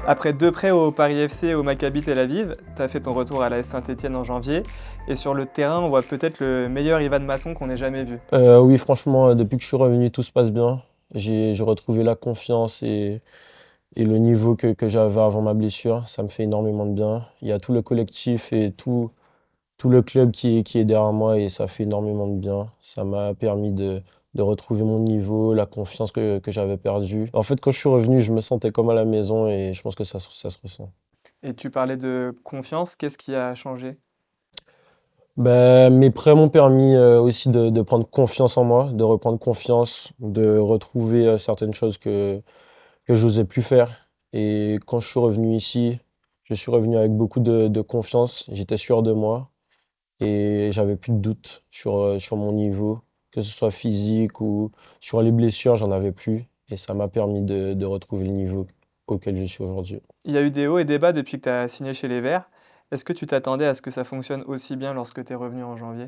Après 2 prêts au Paris FC et au Maccabi Tel Aviv, tu as fait ton retour à l'AS Saint-Étienne en janvier et sur le terrain, on voit peut-être le meilleur Ivan Masson qu'on ait jamais vu. Oui, franchement, depuis que je suis revenu, tout se passe bien. J'ai retrouvé la confiance et le niveau que j'avais avant ma blessure. Ça me fait énormément de bien. Il y a tout le collectif et tout le club qui est derrière moi et ça fait énormément de bien. Ça m'a permis de retrouver mon niveau, la confiance que j'avais perdue. En fait, quand je suis revenu, je me sentais comme à la maison et je pense que ça se ressent. Et tu parlais de confiance, qu'est-ce qui a changé? Ben, mes prêts m'ont permis aussi de prendre confiance en moi, de reprendre confiance, de retrouver certaines choses que j'osais plus faire. Et quand je suis revenu ici, je suis revenu avec beaucoup de confiance. J'étais sûr de moi et j'avais plus de doute sur mon niveau, que ce soit physique ou sur les blessures, j'en avais plus. Et ça m'a permis de retrouver le niveau auquel je suis aujourd'hui. Il y a eu des hauts et des bas depuis que tu as signé chez les Verts. Est-ce que tu t'attendais à ce que ça fonctionne aussi bien lorsque tu es revenu en janvier?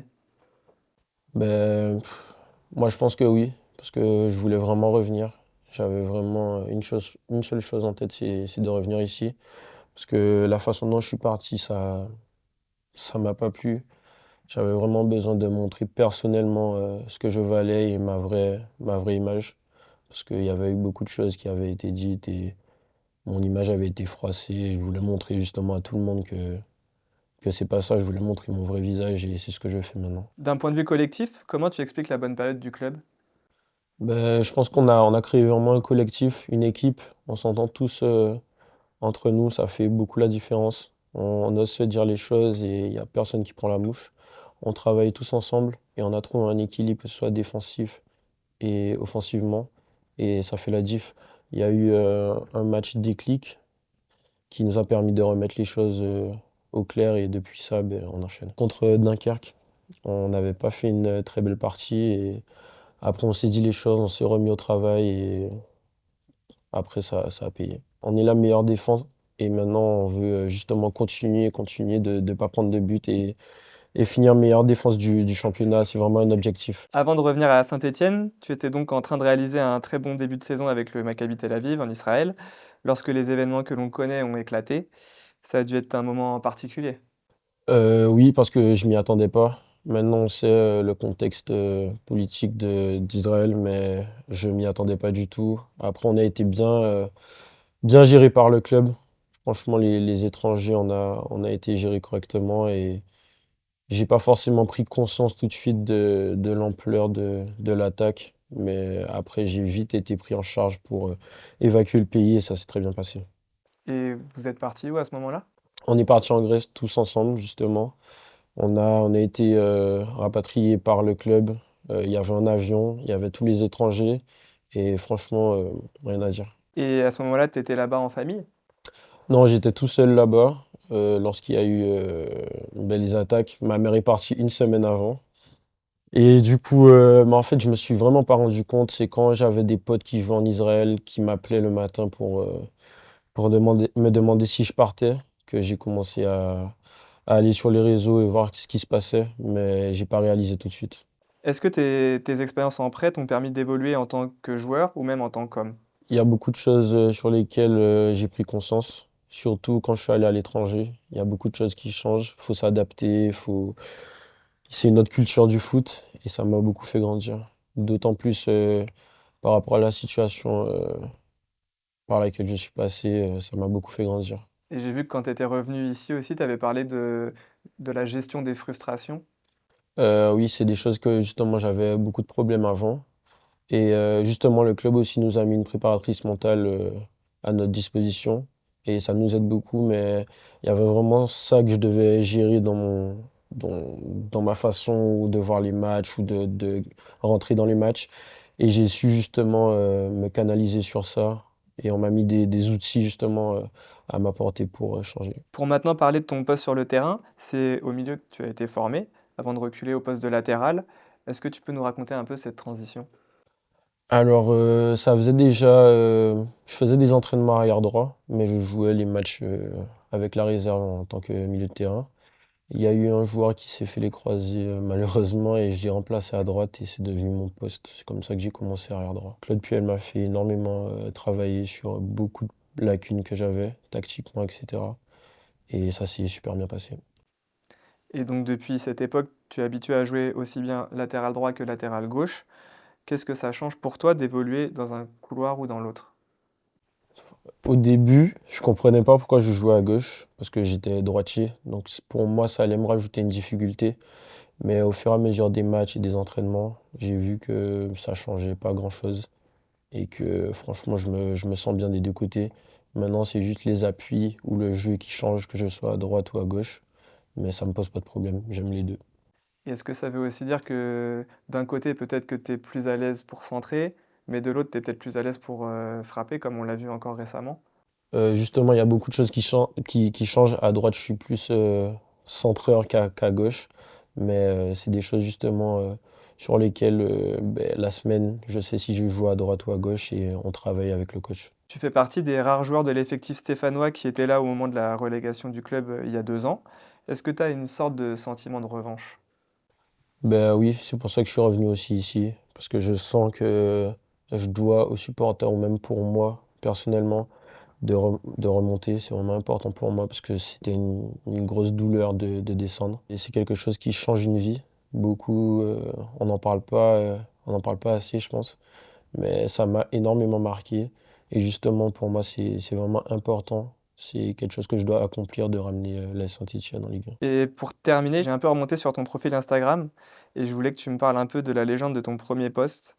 Ben, moi, je pense que oui, parce que je voulais vraiment revenir. J'avais vraiment une seule chose en tête, c'est de revenir ici. Parce que la façon dont je suis parti, ça m'a pas plu. J'avais vraiment besoin de montrer personnellement ce que je valais et ma vraie image. Parce qu'il y avait eu beaucoup de choses qui avaient été dites et mon image avait été froissée. Et je voulais montrer justement à tout le monde que c'est pas ça. Je voulais montrer mon vrai visage et c'est ce que je fais maintenant. D'un point de vue collectif, comment tu expliques la bonne période du club? Ben, je pense on a créé vraiment un collectif, une équipe. On s'entend tous entre nous, ça fait beaucoup la différence. On ose se dire les choses et il n'y a personne qui prend la mouche. On travaille tous ensemble et on a trouvé un équilibre, que ce soit défensif et offensivement. Et ça fait la diff. Il y a eu un match déclic qui nous a permis de remettre les choses au clair et depuis ça, ben, on enchaîne. Contre Dunkerque, on n'avait pas fait une très belle partie et après on s'est dit les choses, on s'est remis au travail et après ça a payé. On est la meilleure défense et maintenant on veut justement continuer de ne pas prendre de but et finir meilleure défense du championnat. C'est vraiment un objectif. Avant de revenir à Saint-Étienne, tu étais donc en train de réaliser un très bon début de saison avec le Maccabi Tel Aviv en Israël, lorsque les événements que l'on connaît ont éclaté. Ça a dû être un moment particulier. Oui, parce que je m'y attendais pas. Maintenant, on sait le contexte politique d'Israël, mais je m'y attendais pas du tout. Après, on a été bien géré par le club. Franchement, les étrangers, on a été gérés correctement et j'ai pas forcément pris conscience tout de suite de l'ampleur de l'attaque. Mais après, j'ai vite été pris en charge pour évacuer le pays et ça s'est très bien passé. Et vous êtes parti où à ce moment-là? On est parti en Grèce tous ensemble, justement. On a été rapatriés par le club. Il y avait un avion, il y avait tous les étrangers. Et franchement, rien à dire. Et à ce moment-là, tu étais là-bas en famille? Non, j'étais tout seul là-bas lorsqu'il y a eu ben, les attaques. Ma mère est partie une semaine avant. Et du coup, mais en fait, je me suis vraiment pas rendu compte. C'est quand j'avais des potes qui jouaient en Israël qui m'appelaient le matin pour me demander si je partais que j'ai commencé à aller sur les réseaux et voir ce qui se passait. Mais j'ai pas réalisé tout de suite. Est-ce que tes expériences en prêt t'ont permis d'évoluer en tant que joueur ou même en tant qu'homme? Il y a beaucoup de choses sur lesquelles j'ai pris conscience, surtout quand je suis allé à l'étranger. Il y a beaucoup de choses qui changent, il faut s'adapter, c'est une autre culture du foot et ça m'a beaucoup fait grandir. D'autant plus par rapport à la situation par laquelle je suis passé, ça m'a beaucoup fait grandir. Et j'ai vu que quand tu étais revenu ici aussi, tu avais parlé de la gestion des frustrations. Oui, c'est des choses que justement j'avais beaucoup de problèmes avant. Et justement, le club aussi nous a mis une préparatrice mentale à notre disposition. Et ça nous aide beaucoup, mais il y avait vraiment ça que je devais gérer dans ma façon de voir les matchs ou de rentrer dans les matchs. Et j'ai su justement me canaliser sur ça. Et on m'a mis des outils justement à m'apporter pour changer. Pour maintenant parler de ton poste sur le terrain, c'est au milieu que tu as été formé avant de reculer au poste de latéral. Est-ce que tu peux nous raconter un peu cette transition? Alors, ça faisait déjà, je faisais des entraînements arrière droit, mais je jouais les matchs avec la réserve en tant que milieu de terrain. Il y a eu un joueur qui s'est fait les croisés malheureusement et je l'ai remplacé à droite et c'est devenu mon poste. C'est comme ça que j'ai commencé arrière droit. Claude Puel m'a fait énormément travailler sur beaucoup de lacunes que j'avais, tactiquement, etc. Et ça s'est super bien passé. Et donc depuis cette époque, tu es habitué à jouer aussi bien latéral droit que latéral gauche. Qu'est-ce que ça change pour toi d'évoluer dans un couloir ou dans l'autre? Au début, je comprenais pas pourquoi je jouais à gauche, parce que j'étais droitier. Donc pour moi, ça allait me rajouter une difficulté. Mais au fur et à mesure des matchs et des entraînements, j'ai vu que ça changeait pas grand-chose et que franchement, je me sens bien des deux côtés. Maintenant, c'est juste les appuis ou le jeu qui change, que je sois à droite ou à gauche. Mais ça me pose pas de problème, j'aime les deux. Et est-ce que ça veut aussi dire que d'un côté, peut-être que tu es plus à l'aise pour centrer, mais de l'autre, tu es peut-être plus à l'aise pour frapper, comme on l'a vu encore récemment? Justement, il y a beaucoup de choses qui changent. À droite, je suis plus centreur qu'à gauche. Mais c'est des choses justement sur lesquelles ben, la semaine, je sais si je joue à droite ou à gauche et on travaille avec le coach. Tu fais partie des rares joueurs de l'effectif stéphanois qui étaient là au moment de la relégation du club il y a 2 ans. Est-ce que tu as une sorte de sentiment de revanche? Ben oui, c'est pour ça que je suis revenu aussi ici. Parce que je sens que je dois aux supporters, ou même pour moi, personnellement, de remonter. C'est vraiment important pour moi parce que c'était une grosse douleur de descendre. Et c'est quelque chose qui change une vie. Beaucoup, on n'en parle pas assez, je pense. Mais ça m'a énormément marqué. Et justement, pour moi, c'est vraiment important. C'est quelque chose que je dois accomplir de ramener la Saint-Étienne en Ligue 1. Et pour terminer, j'ai un peu remonté sur ton profil Instagram et je voulais que tu me parles un peu de la légende de ton premier post.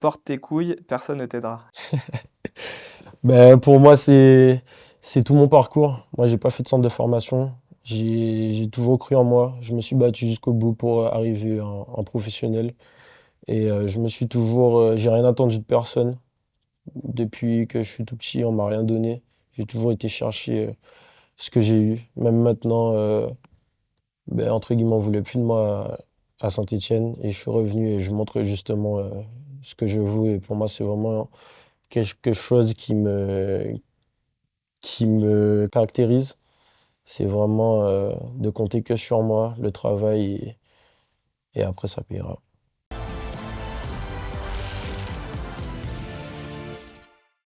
Porte tes couilles, personne ne t'aidera. Ben, pour moi, c'est tout mon parcours. Moi, j'ai pas fait de centre de formation. J'ai toujours cru en moi. Je me suis battu jusqu'au bout pour arriver en professionnel. Et je me suis toujours, j'ai rien attendu de personne. Depuis que je suis tout petit, on m'a rien donné. J'ai toujours été chercher ce que j'ai eu. Même maintenant, ben, entre guillemets, on voulait plus de moi à Saint-Étienne. Et je suis revenu et je montre justement ce que je vaux. Et pour moi, c'est vraiment quelque chose qui me caractérise. C'est vraiment de compter que sur moi, le travail, et après ça payera.